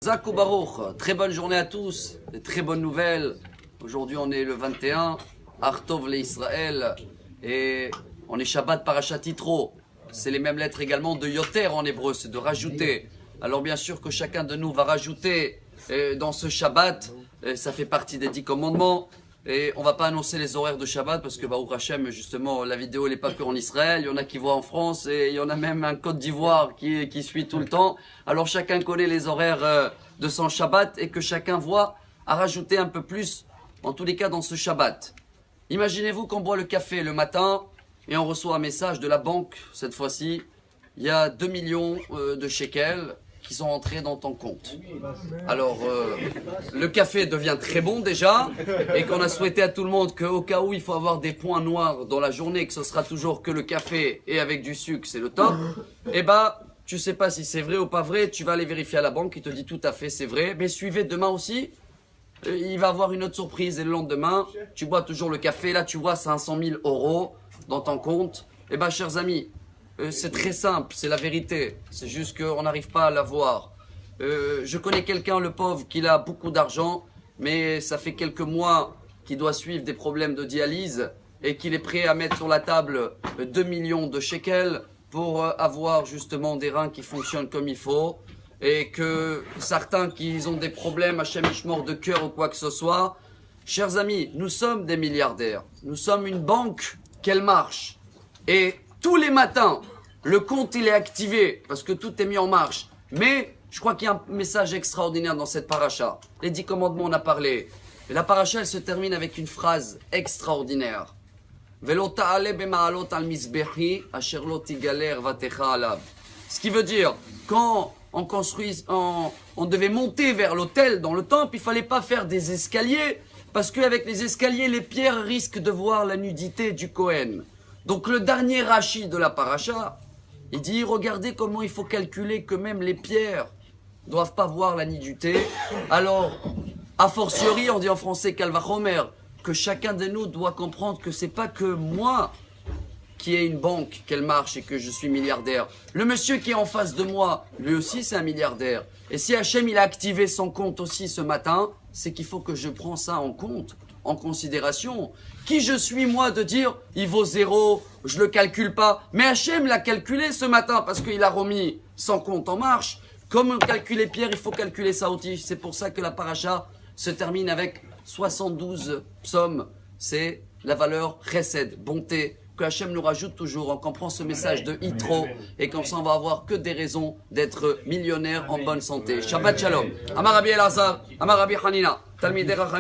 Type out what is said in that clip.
Zakou Baruch, très bonne journée à tous, des très bonnes nouvelles. Aujourd'hui on est le 21, Artov le Israël, et on est Shabbat Parashat Yitro. C'est les mêmes lettres également de Yoter en hébreu, c'est de rajouter. Alors bien sûr que chacun de nous va rajouter dans ce Shabbat, ça fait partie des 10 commandements. Et on va pas annoncer les horaires de Shabbat parce que Baruch Hashem, justement, la vidéo n'est pas que en Israël. Il y en a qui voient en France et il y en a même un Côte d'Ivoire qui suit tout le temps. Alors chacun connaît les horaires de son Shabbat et que chacun voit à rajouter un peu plus, en tous les cas dans ce Shabbat. Imaginez-vous qu'on boit le café le matin et on reçoit un message de la banque, cette fois-ci. Il y a 2 millions de shekels qui sont entrés dans ton compte. Alors, le café devient très bon déjà, et qu'on a souhaité à tout le monde qu'au cas où il faut avoir des points noirs dans la journée, que ce sera toujours que le café et avec du sucre, c'est le top, et bah, tu sais pas si c'est vrai ou pas vrai, tu vas aller vérifier à la banque, il te dit tout à fait c'est vrai, mais suivez demain aussi, il va avoir une autre surprise, et le lendemain, tu bois toujours le café, là tu vois 500 000 € dans ton compte, et bah chers amis, c'est très simple, c'est la vérité. C'est juste qu'on n'arrive pas à la voir. Je connais quelqu'un, le pauvre, qui a beaucoup d'argent, mais ça fait quelques mois qu'il doit suivre des problèmes de dialyse et qu'il est prêt à mettre sur la table 2 millions de shekels pour avoir justement des reins qui fonctionnent comme il faut. Et que certains qui ont des problèmes à chemichemort de cœur ou quoi que ce soit. Chers amis, nous sommes des milliardaires. Nous sommes une banque, qu'elle marche. Et tous les matins, le compte il est activé parce que tout est mis en marche. Mais je crois qu'il y a un message extraordinaire dans cette paracha. Les 10 commandements, on a parlé. Et la paracha, elle se termine avec une phrase extraordinaire. Ce qui veut dire, quand on devait monter vers l'autel dans le temple, il fallait pas faire des escaliers parce qu'avec les escaliers, les pierres risquent de voir la nudité du Kohen. Donc le dernier Rashi de la paracha, il dit, regardez comment il faut calculer que même les pierres ne doivent pas voir la nudité. Alors, a fortiori, on dit en français Kalvachomer, que chacun de nous doit comprendre que c'est pas que moi qui ai une banque, qu'elle marche et que je suis milliardaire. Le monsieur qui est en face de moi, lui aussi c'est un milliardaire. Et si Hachem il a activé son compte aussi ce matin, c'est qu'il faut que je prends ça en compte, en considération. Qui je suis moi de dire il vaut 0, je le calcule pas. Mais Hachem l'a calculé ce matin parce qu'il a remis son compte en marche. Comme on calcule les pierres, il faut calculer ça aussi. C'est pour ça que la paracha se termine avec 72 psaumes. C'est la valeur chesed, bonté, que Hachem nous rajoute toujours. On comprend ce message de Yitro et comme ça on va avoir que des raisons d'être millionnaire en bonne santé. Shabbat Shalom. Amar Rabbi Elazar, Amar Rabbi Hanina, Talmidei Chachamim.